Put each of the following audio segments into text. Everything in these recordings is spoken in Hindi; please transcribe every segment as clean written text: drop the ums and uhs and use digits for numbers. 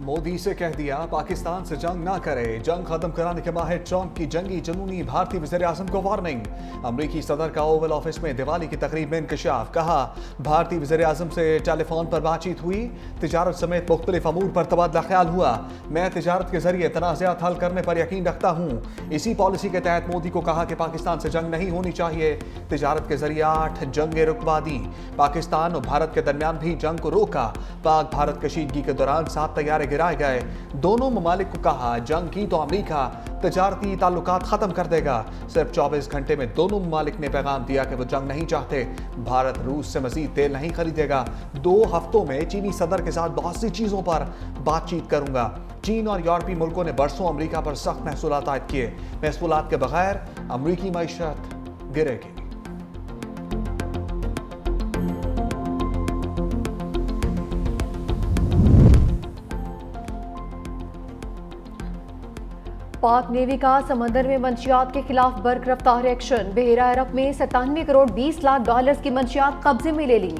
मोदी से कह दिया पाकिस्तान से जंग ना करे। जंग खत्म कराने के माहिर ट्रंप की जंगी जुनूनी। भारतीय वज़ीर-ए-आज़म को वार्निंग। अमरीकी सदर का ओवल ऑफिस में दिवाली की तकरीब में इंकशाफ। कहा भारतीय वज़ीर-ए-आज़म से टेलीफोन पर बातचीत हुई। तिजारत समेत मुख्तलिफ अमूर पर तबादला ख्याल हुआ। मैं तिजारत के जरिए तनाज़ात हल करने पर यकीन रखता हूँ। इसी पॉलिसी के तहत मोदी को कहा कि पाकिस्तान से जंग नहीं होनी चाहिए। तिजारत के जरिए 8 जंगें रुकवा दी। पाकिस्तान और भारत के दरमियान भी जंग को रोका। पाक भारत कशीदगी के दौरान 7 तैयारे गिराए गए। दोनों ममालिक को कहा जंग की तो अमरीका तजारती ताल्लुकात खत्म कर देगा। सिर्फ 24 घंटे में दोनों ममालिक ने पैगाम दिया कि वो जंग नहीं चाहते। भारत रूस से मजीद तेल नहीं खरीदेगा। 2 हफ्तों में चीनी सदर के साथ बहुत सी चीजों पर बातचीत करूंगा। चीन और यूरोपीय मुल्कों ने बरसों अमरीका पर सख्त महसूलात आयद किए। महसूलात के बगैर अमरीकी मईशत गिरेगी। पाक नेवी का समंदर में मंशियात के खिलाफ बर्क रफ्तार एक्शन। बहरा अरब में 97 करोड़ 20 लाख डॉलर्स की मंशियात कब्जे में ले ली।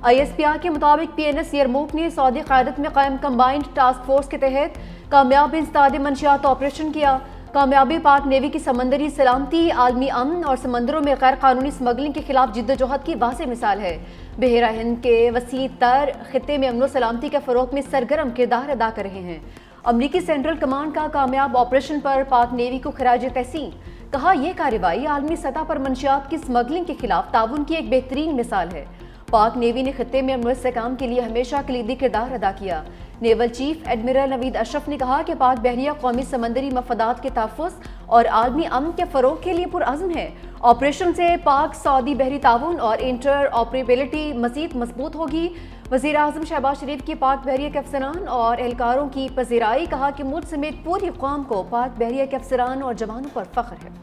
ISPR के मुताबिक PNS यरमूक ने सऊदी क़यादत में कायम कंबाइंड टास्क फोर्स के तहत कामयाब इंसदाद मंशियात ऑपरेशन किया। कामयाबी पाक नेवी की समंदरी सलामती, आलमी अमन और समंदरों में गैर कानूनी स्मगलिंग के खिलाफ जिद्दोजहद की वाज़ेह मिसाल है। बहरा हिंद के वसी तर खित्ते में अमन सलामती के फ़रोग में सरगर्म किरदार अदा कर रहे हैं। अमरीकी सेंट्रल कमांड का कामयाब ऑपरेशन पर पाक नेवी को खराज तहसीन। कहा यह कार्रवाई आलमी सतह पर मंशियात की स्मगलिंग के खिलाफ ताउन की एक बेहतरीन मिसाल है। पाक नेवी ने खित्ते में अमन इस्तेहकाम के लिए हमेशा कलीदी किरदार अदा किया। Naval chief admiral Naveed Ashraf ने कहा कि पाक बहरिया कौमी समंदरी मफादात के तहफ़्फ़ुज़ और आलमी अमन के फ़रोग के लिए पुरअज़्म है। ऑपरेशन से पाक सऊदी बहरी ताउन और इंटर ऑपरेबिलिटी मज़ीद मजबूत होगी। वज़ीर आज़म शहबाज शरीफ की पाक बहरिया के अफसरान और एहलकारों की पज़ीराई। कहा कि मुल्क समेत पूरी कौम को पाक बहरिया के अफसरान और जवानों पर फ़ख्र है।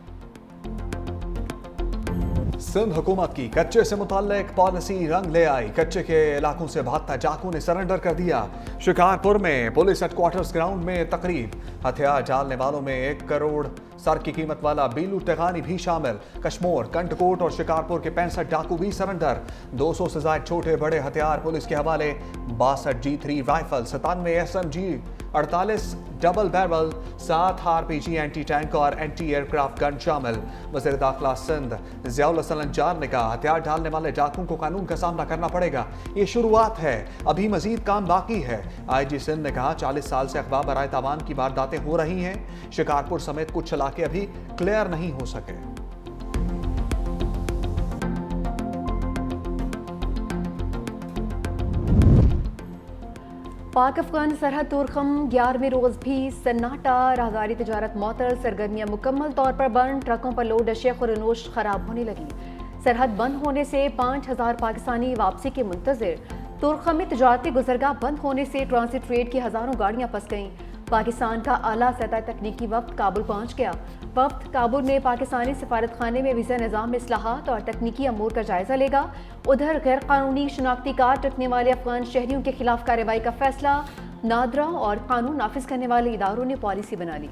सिंध हुकूमत की कच्चे से मुताल्लिक पॉलिसी रंग ले आई। कच्चे के इलाकों से भागता डाकू ने सरेंडर कर दिया। शिकारपुर में पुलिस हेडक्वार्टर्स ग्राउंड में तकरीब। हथियार डालने वालों में 1 करोड़ सर की कीमत वाला बीलू टेगानी भी शामिल। कश्मोर, कंटकोट और शिकारपुर के 65 डाकू भी सरेंडर। 200 से ज्यादा छोटे बड़े हथियार पुलिस के हवाले। 62 G3 rifle, 97 SMG, 48 double barrel, 7 RPG anti tank और एंटी एयरक्राफ्ट गन शामिल। वज़ीर दाखिला सिंध ज़ियाउल हसन अंजार ने कहा हथियार डालने वाले डाकुओं को कानून का सामना करना पड़ेगा। ये शुरुआत है, अभी मजीद काम बाकी है। IG सिंध ने कहा 40 साल से अखबार बराए तावान की वारदातें हो रही हैं। शिकारपुर समेत कुछ इलाके अभी क्लियर नहीं हो सके। पाक अफगान सरहद तुरखम 11वें रोज़ भी सन्नाटा। राहदारी तजारत मअतल, सरगर्मियाँ मुकम्मल तौर पर बंद। ट्रकों पर लोड अशिया खुरनोश खराब होने लगी। सरहद बंद होने से 5000 पाकिस्तानी वापसी के मुंतज़िर। तुरखम में तजारती गुजरगाह बंद होने से ट्रांसिट ट्रेड की हज़ारों गाड़ियाँ फंस गईं। पाकिस्तान का आला सतह तकनीकी वफ्द काबुल पहुँच गया। वफ्द काबुल में पाकिस्तानी सफारत खाने में वीज़ा निज़ाम में इस्लाहात और तकनीकी अमूर का जायजा लेगा। उधर गैर कानूनी शनाख्ती कार्ड रखने वाले अफगान शहरियों के खिलाफ कार्रवाई का फैसला। नादरा और कानून नाफिज करने वाले इदारों ने पॉलिसी बना ली।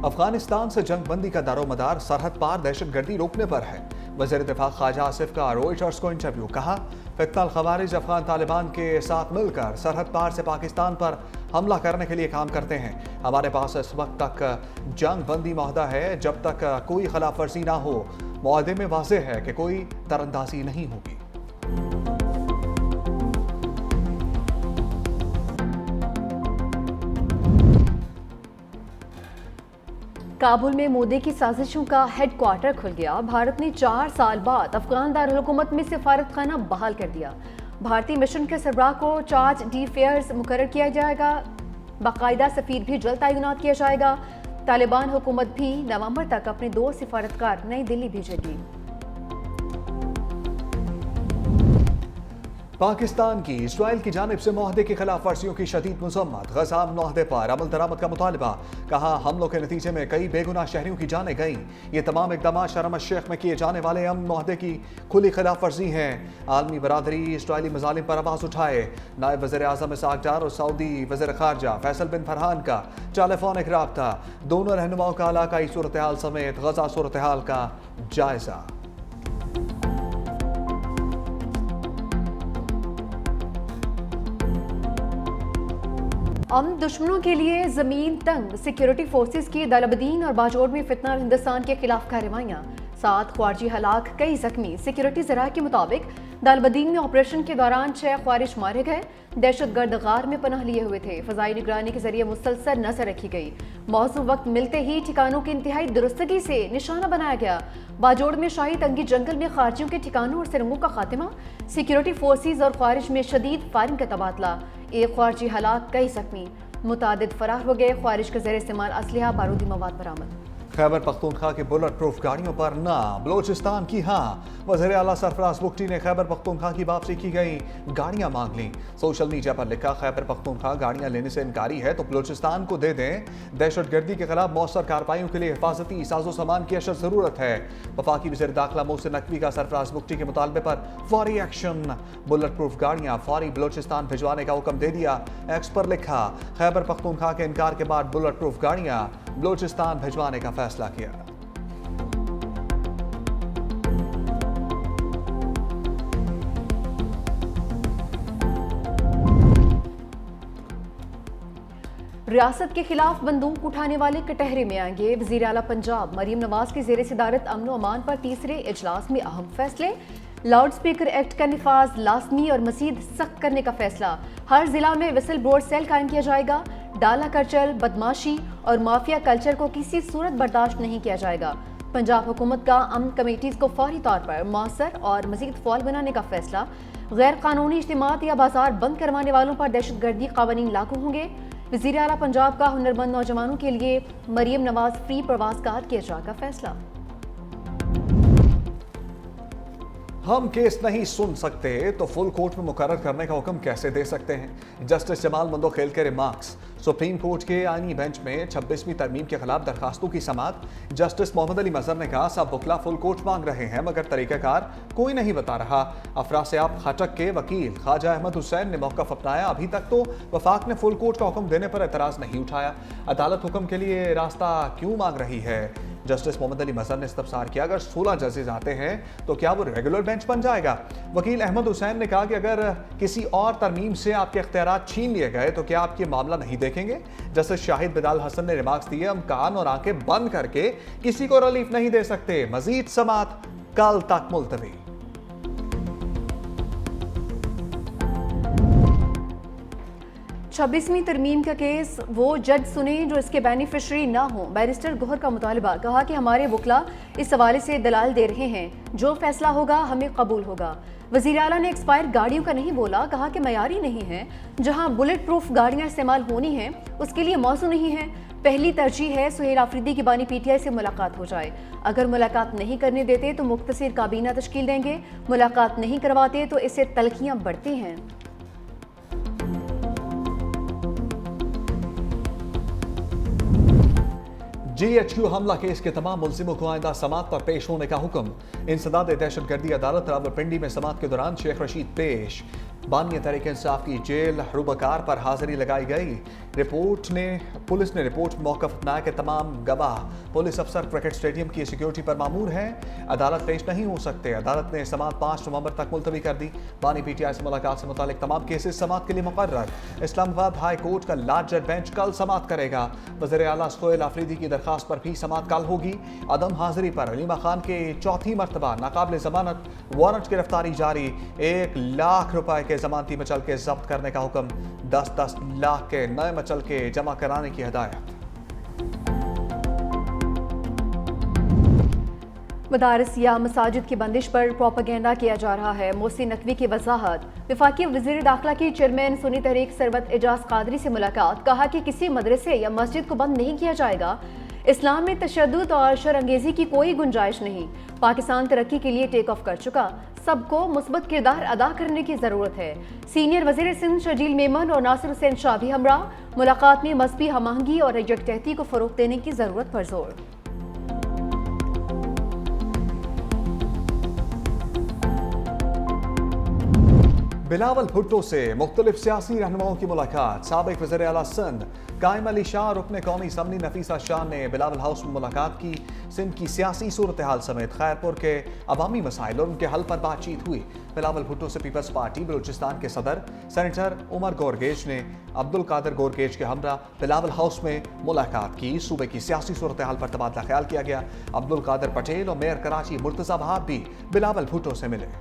अफगानिस्तान से जंगबंदी का दारोमदार सरहद पार दहशतगर्दी रोकने पर है। वज़ीर दिफा ख्वाजा आसिफ का रॉयटर्स को इंटरव्यू। कहा फित्ना खवारिज अफगान तालिबान के साथ मिलकर सरहद पार से पाकिस्तान पर हमला करने के लिए काम करते हैं। हमारे पास इस वक्त तक जंग बंदी माहदा है। जब तक कोई खिलाफ वर्जी ना हो, मुआहदे में वाज़ेह है कि कोई तरंदाजी नहीं होगी। काबुल में मोदी की साजिशों का हेडक्वार्टर खुल गया। भारत ने 4 साल बाद अफगान दारुल-हुकूमत में सिफारत खाना बहाल कर दिया। भारतीय मिशन के सरबराह को चार्ज d'affaires मुकर्रर किया जाएगा। बाकायदा सफीर भी जल्द तैनात किया जाएगा। तालिबान हुकूमत भी नवंबर तक अपने 2 सिफारतकार नई दिल्ली भेजेगी। पाकिस्तान की इस्राइल की जानिब से मुआहदे की खिलाफ वर्जियों की शदीद मजम्मत। गज़ा मुआहदे पर अमल दरामद का मुतालबा। कहा हमलों के नतीजे में कई बेगुनाह शहरियों की जानें गईं। ये तमाम इकदाम शर्म शेख में किए जाने वाले अमन मुआहदे की खुली खिलाफ वर्जी हैं। आलमी बरादरी इसराइली मजालिम पर आवाज़ उठाए। नायब वज़ीर आज़म इसहाक डार और सऊदी वज़ीर ख़ारजा फैसल बिन फरहान का टेलीफोनिक राब्ता। दोनों रहनुमाओं का इलाकाई सूरत हाल समेत गज़ा सूरत हाल का जायजा। हम दुश्मनों के लिए जमीन तंग, सिक्योरिटी फोर्सेस की दालबदीन और बाजोड़ में फितना और हिंदुस्तान के खिलाफ कार्रवाइयाँ, 7 ख्वारजी हलाक, कई जख्मी। सिक्योरिटी जरा के मुताबिक दालबदीन में ऑपरेशन के दौरान 6 ख्वारिज मारे गए। दहशतगर्द गार में पनाह लिए हुए थे। फजाई निगरानी के जरिए मुसलसल नजर रखी गई। मौसम वक्त मिलते ही ठिकानों की इंतहाई दुरुस्तगी से निशाना बनाया गया। बाजोड़ में शाही तंगी जंगल में खारजियों के ठिकानों और सुरंगों का खात्मा। सिक्योरिटी फोर्सेज और ख्वारिज में शदीद फायरिंग का तबादला। 1 ख्वारजी हलाक, कई जख्मी। मुतादिद फरार हो गए। ख्वारिज के ज़ेर इस्तेमाल असलहा, बारूदी मवाद बरामद। खैबर पख्तूनख्वा की बुलेट प्रूफ गाड़ियों पर ना, बलोचिस्तान की हाँ। वज़ीर आला सरफराज बुगटी ने खैबर पख्तूनख्वा की वापसी की गई गाड़ियां मांग ली। सोशल मीडिया पर लिखा, खैबर पख्तूनख्वा गाड़ियां लेने से इनकारी है तो बलोचिस्तान को दे दें। दहशतगर्दी के खिलाफ मौसर कार्रवाइयों के लिए हिफाजती साजो सामान की अशद जरूरत है। वफाकी वज़ीर दाखिला मोहसिन नकवी का सरफराज बुगटी के मुतालबे पर फौरी एक्शन। बुलेट प्रूफ गाड़ियां फौरी बलोचिस्तान भिजवाने का हुक्म दे दिया। एक्स पर लिखा, खैबर पख्तूनख्वा के इनकार के बाद बुलेट प्रूफ गाड़ियां बलोचिस्तान भिजवाने का फैसला किया। रियासत के खिलाफ बंदूक उठाने वाले कटहरे में आएंगे। वज़ीर आला पंजाब मरीम नवाज की ज़ेर सदारत अमन व अमान पर तीसरे इजलास में अहम फैसले। लाउड स्पीकर एक्ट का निफाज लाजमी और मजीद सख्त करने का फैसला। हर जिला में विसल बोर्ड सेल कायम किया जाएगा। डाला कल्चर, बदमाशी और माफिया कल्चर को किसी सूरत बर्दाश्त नहीं किया जाएगा। पंजाब हुकूमत का अमन कमेटीज को फौरी तौर पर मौसर और मजीद फौल बनाने का फैसला। गैर कानूनी इज्तिमात या बाजार बंद करवाने वालों पर दहशतगर्दी कानून लागू होंगे। वज़ीर आला पंजाब का हुनरमंद नौजवानों के लिए मरीम नवाज फ्री प्रवास कार्ड के इजरा का फैसला। हम केस नहीं सुन सकते तो फुल कोर्ट में मुकर्रर करने का हुक्म कैसे दे सकते हैं? जस्टिस जमाल मंदोखेल के रिमार्क्स। सुप्रीम कोर्ट के आईनी बेंच में 26वीं तरमीम के खिलाफ दरखास्तों की समाअत। जस्टिस मोहम्मद अली मजहर ने कहा, सब वकला फुल कोर्ट मांग रहे हैं मगर तरीक़ाकार कोई नहीं बता रहा। अफरासियाब खटक के वकील ख्वाजा अहमद हुसैन ने मौक़िफ़ अपनाया। अभी तक तो वफाक ने फुल कोर्ट का हुक्म देने पर एतराज़ नहीं उठाया। अदालत हुक्म के लिए रास्ता क्यों मांग रही है? जस्टिस मोहम्मद अली मजहर ने इस्तफसार किया, अगर 16 जजेस आते हैं तो क्या वो रेगुलर बेंच बन जाएगा? वकील अहमद हुसैन ने कहा कि अगर किसी और तरमीम से आपके इख्तियारात छीन लिए गए तो क्या आप ये मामला नहीं देखेंगे? जस्टिस शाहिद बिलाल हसन ने रिमार्क्स दिए, हम कान और आंखें बंद करके किसी को रिलीफ नहीं दे सकते। मजीद समाअत कल तक मुलतवी। 26वीं तरमीम का केस वो जज सुने जो इसके बेनिफिशरी ना हो। बैरिस्टर गोहर का मुतालबा। कहा कि हमारे वकला इस हवाले से दलाल दे रहे हैं, जो फैसला होगा हमें कबूल होगा। वज़ीर आला ने एक्सपायर गाड़ियों का नहीं बोला। कहा कि मयारी नहीं है, जहां बुलेट प्रूफ गाड़ियां इस्तेमाल होनी हैं उसके लिए मौजू नहीं है। पहली तरजीह है सुहेल आफरीदी की बानी PTI से मुलाकात हो जाए। अगर मुलाकात नहीं करने देते तो मुख्तसिर काबीना तश्कील देंगे। मुलाकात नहीं करवाते तो इससे तलखियां बढ़ती हैं। GHQ हमला केस के तमाम मुल्जिमों को आइंदा समाअत पर पेश होने का हुक्म। इंसदाद दहशतगर्दी अदालत रावलपिंडी में समाअत के दौरान शेख रशीद पेश। बानी तहरीक इंसाफ की जेल हरूबकार पर हाजिरी लगाई गई। पुलिस ने रिपोर्ट में मौक़िफ़ अपनाया कि तमाम गवाह पुलिस अफसर क्रिकेट स्टेडियम की सिक्योरिटी पर मामूर हैं, अदालत पेश नहीं हो सकते। अदालत ने समाअत 5 नवंबर तक मुलतवी कर दी। बानी PTI से मुलाकात से मुतालिक तमाम केसेस समाअत के लिए मुकर्रर। इस्लामाबाद हाई कोर्ट का लार्जर बेंच कल समाअत करेगा। वज़ीर आला सुहेल आफरीदी की दरखास्त पर भी समाअत कल होगी। अदम हाजिरी पर अलीमा खान के चौथी मरतबा नाकाबिल जमानत वारंट गिरफ्तारी जारी। 1 लाख रुपए के जमानती मचल के जब्त करने का हुक्म। 10-10 लाख के नए मचल के जमा कराने की हिदायत। मदारस या मसाजिद की बंदिश पर प्रोपेगेंडा किया जा रहा है। मोहसिन नकवी की वजाहत। वफाकी वज़ीर दाखिला की चेयरमैन सुन्नी तहरीक सरवत एजाज कादरी से मुलाकात। कहा कि किसी मदरसे या मस्जिद को बंद नहीं किया जाएगा। इस्लाम में तशद्दुद और शरअंगेज़ी की कोई गुंजाइश नहीं। पाकिस्तान तरक्की के लिए टेक ऑफ कर चुका, सबको मुस्बत किरदार अदा करने की ज़रूरत है। सीनियर वज़ीर सिंध शजील मेमन और नासिर हुसैन शाह भी हमरा। मुलाकात में मजहबी हमआहंगी और यकजहती को फ़रोग़ देने की ज़रूरत पर जोर। बिलावल भुट्टो से मुख्तलिफ सियासी रहनुमाओं की मुलाकात। साबिक वज़ीर आला सिंध कायम अली शाह और रुकन कौमी असम्बली नफीसा शाह ने बिलावल हाउस में मुलाकात की। सिंध की सियासी सूरत हाल समेत खैरपुर के अवामी मसाइल और उनके हल पर बातचीत हुई। बिलावल भुट्टो से पीपल्स पार्टी बलूचिस्तान के सदर सेनेटर उमर गोरगेज ने अब्दुल कादिर गोरगेज के हमरा बिलावल हाउस में मुलाकात की। सूबे की सियासी सूरत हाल पर तबादला ख्याल किया गया। अब्दुल कादिर पटेल और मेयर कराची मुर्तजा बहार भी बिलावल भुट्टो से मिले।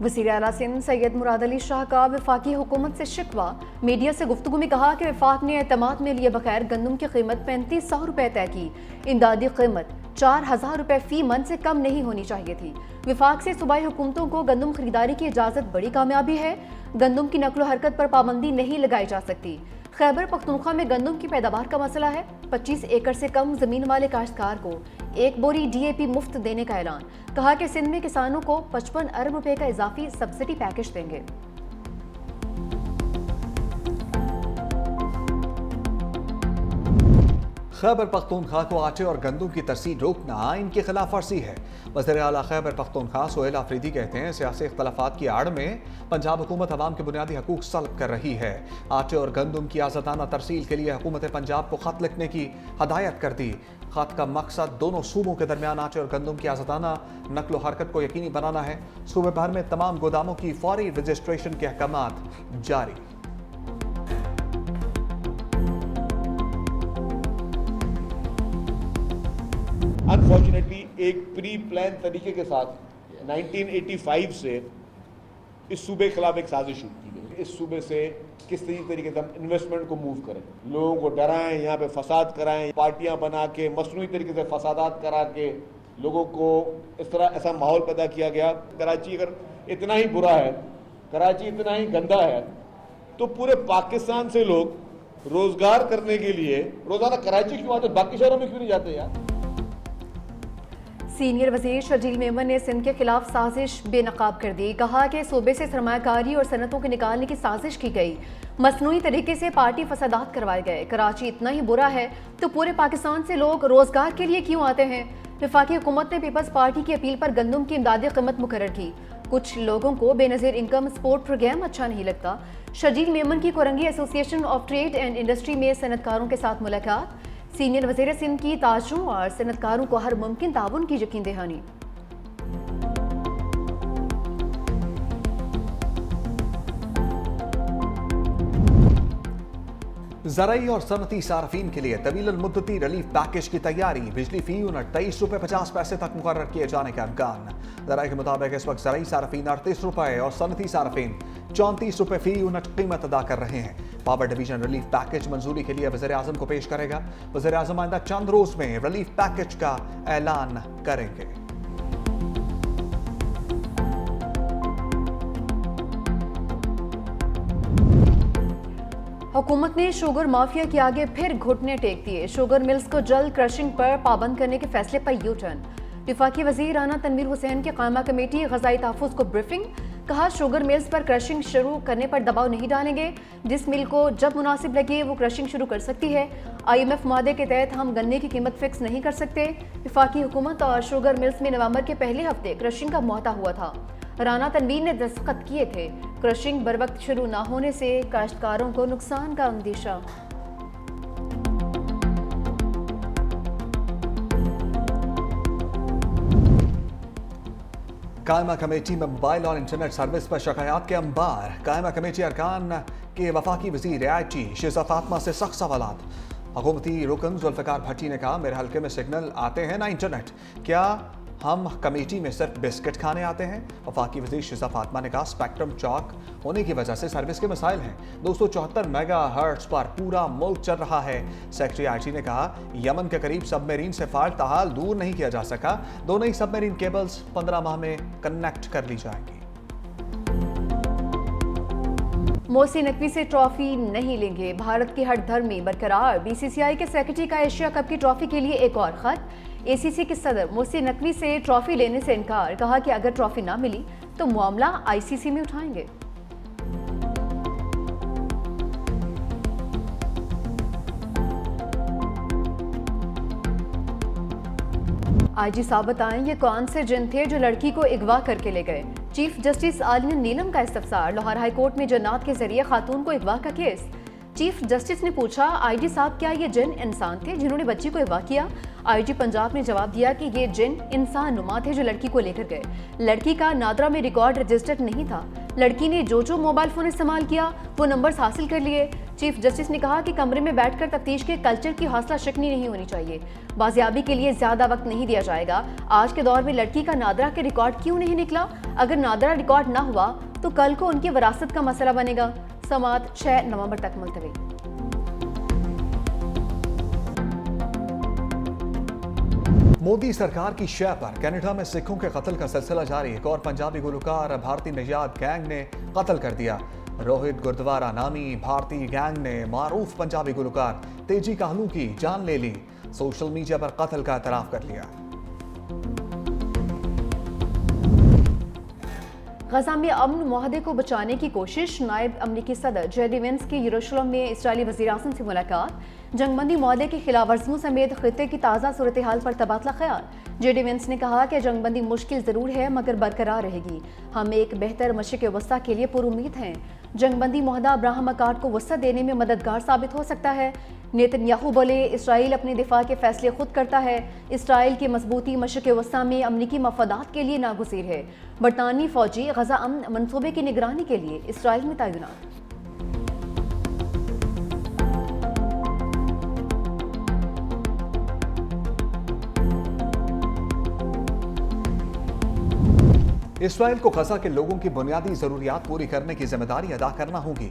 वज़ीर आला सिंध सैयद मुराद अली शाह का वफाकी हुकूमत से शिकवा। मीडिया से गुफ्तगू में कहा कि वफाक ने एतमाद में लिए बगैर गंदम की कीमत 3500 रुपये तय की। इमदादी कीमत 4000 रुपये फी मन से कम नहीं होनी चाहिए थी। वफाक से सूबाई हुकूमतों को गंदम खरीदारी की इजाज़त बड़ी कामयाबी है। गंदम की नकलो हरकत पर पाबंदी नहीं लगाई जा सकती। खैबर पख्तूनख्वा में गंदम की पैदावार का मसला है। 25 एकड़ से कम जमीन वाले काश्तकार को 1 बोरी DAP मुफ्त देने का ऐलान। कहा कि सिंध में किसानों को 55 अरब रुपए का इजाफी सब्सिडी पैकेज देंगे। खैबर पख्तूनख्वा को आटे और गंदम की तरसील रोकना इनकी खिलाफ वर्जी है। वज़ीर आला खैबर पख्तूनख्वा सोहेल आफरीदी कहते हैं सियासी इख्तलाफात की आड़ में पंजाब हुकूमत अवाम के बुनियादी हकूक सल्ब कर रही है। आटे और गंदम की आज़ादाना तरसील के लिए हुकूमत पंजाब को खत लिखने की हदायत कर दी। खत का मकसद दोनों सूबों के दरमियान आटे और गंदम की आज़ादाना नकलो हरकत को यकीनी बनाना है। सूबे भर में तमाम गोदामों की फौरी रजिस्ट्रेशन के अहकामात जारी। अनफॉर्चुनेटली एक प्री प्लान तरीके के साथ 1985 से इस सूबे के खिलाफ एक साजिश शुरू की गई। इस सूबे से किस तरीके से हम इन्वेस्टमेंट को मूव करें, लोगों को डराएं, यहाँ पे फसाद कराएं, पार्टियां बना के मसनूई तरीके से फसादात करा के लोगों को इस तरह ऐसा माहौल पैदा किया गया। कराची अगर इतना ही बुरा है, कराची इतना ही गंदा है, तो पूरे पाकिस्तान से लोग रोजगार करने के लिए रोजाना कराची क्यों आते, बाकी शहरों में क्यों नहीं जाते यार। सीनियर वजीर शर्जील मेमन ने सिंध के खिलाफ साजिश बेनकाब कर दी। कहा कि सूबे से सरमायाकारी और सनतों के निकालने की साजिश की गई। मसनूई तरीके से पार्टी फसादात करवाए गए। कराची इतना ही बुरा है तो पूरे पाकिस्तान से लोग रोजगार के लिए क्यों आते हैं। वफाकी हुकूमत ने पीपल्स पार्टी की अपील पर गंदम की इमदादी कीमत मुकर्रर की। कुछ लोगों को बेनज़ीर इनकम सपोर्ट प्रोग्राम अच्छा नहीं लगता। शर्जील मेमन की Korangi association of trade and industry में सनतकारों के साथ मुलाकात। सीनियर वज़ीर सिंध की ताजरों और सनतकारों को हर मुमकिन ताउन की यकीन दहानी। ज़राई और सनती सार्फिन के लिए तवील मुद्दती रिलीफ पैकेज की तैयारी। बिजली फी यूनिट 23 रुपये 50 पैसे तक मुकर्रर किए जाने का इम्कान। ज़राई के मुताबिक इस वक्त ज़राई सार्फिन 38 रुपये और सनती सार्फिन 34 रुपये फी यूनिट कीमत अदा कर रहे हैं। पावर डिवीजन रिलीफ पैकेज मंजूरी के लिए वज़ीर आज़म को पेश करेगा। वज़ीर आज़म आइंदा चंद रोज में रिलीफ पैकेज का ऐलान करेंगे। हुकूमत ने शुगर माफिया के आगे फिर घुटने टेक दिए। शुगर मिल्स को जल्द क्रशिंग पर पाबंद करने के फैसले पर यू टर्न। वफाकी वज़ीर राना तनवीर हुसैन की कायमा कमेटी ग़ज़ाई तहफ़्फ़ुज़ को ब्रीफिंग। कहा शुगर मिल्स पर क्रशिंग शुरू करने पर दबाव नहीं डालेंगे। जिस मिल को जब मुनासिब लगे वो क्रशिंग शुरू कर सकती है। IMF मादे के तहत हम गन्ने की कीमत फिक्स नहीं कर सकते। वफाकी हुकूमत और शुगर मिल्स में नवंबर के पहले हफ्ते क्रशिंग का मुआहदा हुआ था। राना तनवीर ने दस्तखत किए थे। क्रशिंग बर वक्त शुरू न होने से काश्तकारों को नुकसान का अंदेशा। कायमा कमेटी में मोबाइल और इंटरनेट सर्विस पर शिकायत के अंबार। कायमा कमेटी अरकान के वफाकी वज़ीर आईटी शिज़ा फातिमा से सख्त सवालात। हुकूमती रुकन जुल्फ़िकार भट्टी ने कहा मेरे हल्के में सिग्नल आते हैं ना इंटरनेट, क्या हम कमेटी में सिर्फ बिस्किट खाने आते हैं। वफाकी वज़ीर शिज़ा फातिमा ने कहा स्पेक्ट्रम चौक होने की वजह से सर्विस के मसाइल हैं। 274 मेगाहर्ट्ज़ पर पूरा मुल्क चल रहा है। सेक्रेटरी आईटी ने कहा यमन के करीब सबमरीन से फाल्ट ताहाल दूर नहीं किया जा सका। दोनों ही सबमरीन केबल्स 15 माह में कनेक्ट कर ली जाएंगी। मोहसिन नकवी से ट्रॉफी नहीं लेंगे। भारत की हठधर्मी बरकरार। BCCI के सेक्रेटरी का एशिया कप की ट्रॉफी के लिए एक और खत। ACC के सदर मोहसिन नकवी से ट्रॉफी लेने से इनकार। कहा कि अगर ट्रॉफी ना मिली तो मामला ICC में उठाएंगे। आईजी साहब बताएं ये कौन से जिन थे जो लड़की को अगवा करके ले गए। चीफ जस्टिस आलिन नीलम का इस्तफसार, लाहौर हाई कोर्ट में जन्नात के जरिए खातून को अगवा का केस। चीफ जस्टिस ने पूछा, आईजी साहब क्या ये जिन इंसान थे जिन्होंने बच्ची को अगवा किया? आईजी पंजाब ने जवाब दिया कि ये जिन इंसान नुमा थे जो लड़की को लेकर गए। लड़की का नादरा में रिकॉर्ड रजिस्टर्ड नहीं था। लड़की ने जो मोबाइल फोन इस्तेमाल किया वो नंबर्स हासिल कर लिए। चीफ जस्टिस ने कहा कि कमरे में बैठकर तफ्तीश के कल्चर की हौसला शिकनी नहीं होनी चाहिए। बाजियाबी के लिए ज्यादा वक्त नहीं दिया जाएगा। आज के दौर में लड़की का नादरा के रिकॉर्ड क्यों नहीं निकला? अगर नादरा रिकॉर्ड ना हुआ तो कल को उनकी विरासत का मसला बनेगा। समात 6 नवंबर तक मुलतवी। मोदी सरकार की शय पर कनाडा में सिखों के कत्ल का सिलसिला जारी। एक और पंजाबी गुलकार भारतीय निजात गैंग ने कत्ल कर दिया। रोहित गुरुद्वारा नामी भारतीय गैंग ने मारूफ पंजाबी गुलकार तेजी काहलू की जान ले ली। सोशल मीडिया पर कत्ल का एतराफ कर लिया। गजा में अमन मुआहदे को बचाने की कोशिश। नायब अमरीकी सदर जेडी वेंस की यरूशलेम में इस्राएली वज़ीर-ए-आज़म से मुलाकात। जंगबंदी मुआहदे की खिलाफ वर्जियों समेत खित्ते की ताज़ा सूरत हाल पर तबादला ख्याल। जेडी वेंस ने कहा कि जंगबंदी मुश्किल ज़रूर है मगर बरकरार रहेगी। हम एक बेहतर मशरिक़ वस्ता के लिए पुरुमीद हैं। जंगबंदी मुआहदा अब्राहम अकार्ड को वस्ता देने में मददगार साबित हो सकता है। नेतन्याहू बोले, इसराइल अपने दिफा के फैसले खुद करता है। इसराइल की मजबूती मशरिक़ वस्ता में अमरीकी मफादात के लिए नागुज़ीर है। बरतानवी फौजी गजा अमन मनसूबे की निगरानी के लिए इसराइल में तैनात। इसराइल को गजा के लोगों की बुनियादी जरूरियात पूरी करने की जिम्मेदारी अदा करना होगी।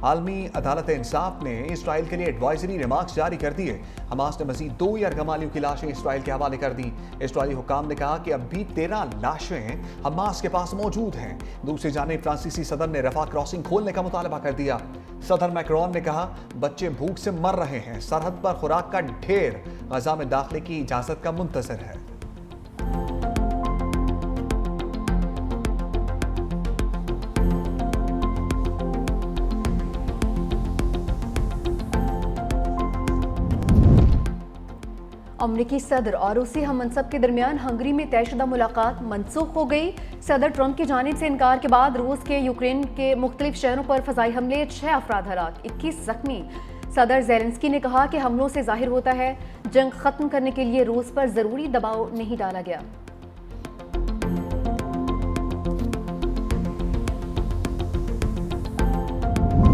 आलमी अदालत इंसाफ ने इसराइल के लिए एडवाइजरी रिमार्क्स जारी कर दिए। हमास ने मजीद 2 यरगमालियों की लाशें इसराइल के हवाले कर दी। इसराइली हुकाम ने कहा कि अब भी 13 लाशें हमास के पास मौजूद हैं। दूसरी जानिब फ्रांसीसी सदर ने रफा क्रॉसिंग खोलने का मुतालबा कर दिया। सदर मैक्रोन ने कहा, बच्चे भूख से मर रहे हैं, सरहद पर खुराक का ढेर, गजा में दाखिले की इजाजत का मुंतजर है। अमरीकी सदर और रूसी हम मनसब के दरमियान हंगरी में तयशुदा मुलाकात मनसूख हो गई। सदर ट्रंप की जानिब से इनकार के बाद रूस के यूक्रेन के मुख्तलिफ शहरों पर फजाई हमले, 6 अफराद हलाक, 21 जख्मी। सदर ज़ेलेंस्की ने कहा कि हमलों से जाहिर होता है जंग खत्म करने के लिए रूस पर जरूरी दबाव नहीं डाला गया।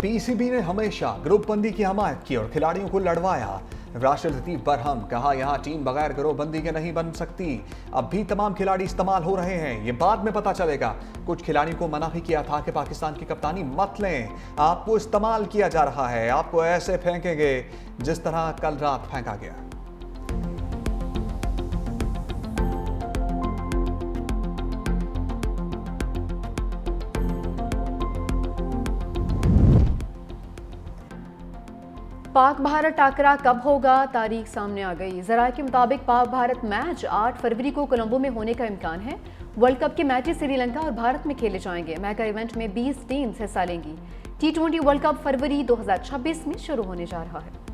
पीसीबी ने हमेशा ग्रुप बंदी की हमायत की और खिलाड़ियों को लड़वाया। राष्ट्रपति बरहम, कहा यहां टीम बगैर ग्रुप बंदी के नहीं बन सकती। अब भी तमाम खिलाड़ी इस्तेमाल हो रहे हैं, ये बाद में पता चलेगा। कुछ खिलाड़ियों को मना भी किया था कि पाकिस्तान की कप्तानी मत लें, आपको इस्तेमाल किया जा रहा है, आपको ऐसे फेंकेंगे जिस तरह कल रात फेंका गया। पाक भारत टाकरा कब होगा, तारीख सामने आ गई। जराये के मुताबिक पाक भारत मैच 8 फरवरी को कोलंबो में होने का इम्कान है। वर्ल्ड कप के मैचेस श्रीलंका और भारत में खेले जाएंगे। मेगा इवेंट में 20 टीम्स हिस्सा लेंगी। T20 वर्ल्ड कप फरवरी 2026 में शुरू होने जा रहा है।